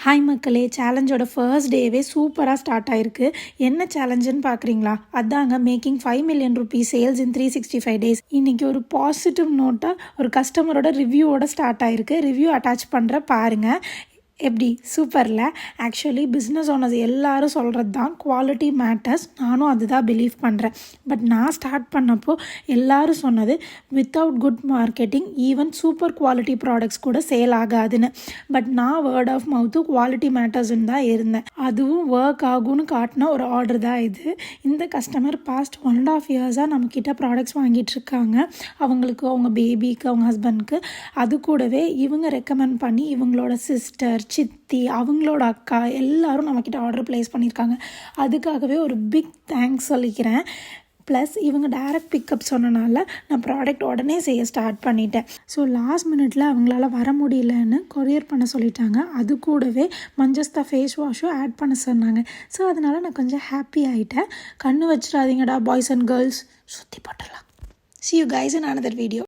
Hi மக்களே, சேலஞ்சோட first டேவே சூப்பராக ஸ்டார்ட் ஆயிருக்கு. என்ன சேலஞ்சுன்னு பார்க்குறீங்களா? அதாங்க making 5 million rupees sales in 365 days. இன்றைக்கி ஒரு பாசிட்டிவ் நோட்டாக ஒரு கஸ்டமரோட ரிவ்யூவோட ஸ்டார்ட் ஆயிருக்கு. ரிவ்யூ அட்டாச் பண்ணுற பாருங்கள். எப்படி சூப்பரில். ஆக்சுவலி பிஸ்னஸ் ஓனர்ஸ் எல்லோரும் சொல்கிறது தான் குவாலிட்டி மேட்டர்ஸ். நானும் அதுதான் பிலீவ் பண்ணுறேன். பட் நான் ஸ்டார்ட் பண்ணப்போ எல்லோரும் சொன்னது without good marketing even super quality products கூட சேல் ஆகாதுன்னு. பட் நான் வேர்ட் ஆஃப் மவுத்து குவாலிட்டி மேட்டர்ஸ்ன்னு தான் இருந்தேன். அதுவும் ஒர்க் ஆகும்னு காட்டின ஒரு ஆர்டர் தான் இது. இந்த கஸ்டமர் பாஸ்ட் 1.5 years நம்மக்கிட்ட ப்ராடக்ட்ஸ் வாங்கிட்டுருக்காங்க. அவங்களுக்கு, அவங்க பேபிக்கு, அவங்க ஹஸ்பண்ட்க்கு. அது கூடவே இவங்க ரெக்கமெண்ட் பண்ணி இவங்களோட சிஸ்டர், சித்தி, அவங்களோட அக்கா எல்லோரும் நம்மக்கிட்ட ஆர்டர் ப்ளேஸ் பண்ணியிருக்காங்க. அதுக்காகவே ஒரு பிக் தேங்க்ஸ் சொல்லிக்கிறேன். ப்ளஸ் இவங்க டைரக்ட் பிக்கப் சொன்னனால நான் ப்ராடக்ட் உடனே செய்ய ஸ்டார்ட் பண்ணிட்டேன். ஸோ லாஸ்ட் மினிட்ல அவங்களால வர முடியலன்னு கொரியர் பண்ண சொல்லிட்டாங்க. அது கூடவே மஞ்சஸ்தா ஃபேஸ் வாஷும் ஆட் பண்ண சொன்னாங்க. ஸோ அதனால் நான் கொஞ்சம் ஹாப்பி ஆகிட்டேன். கண்ணு வச்சிடாதீங்கடா பாய்ஸ் அண்ட் கேர்ள்ஸ், சுற்றி போட்டுடலாம். See you guys in another video.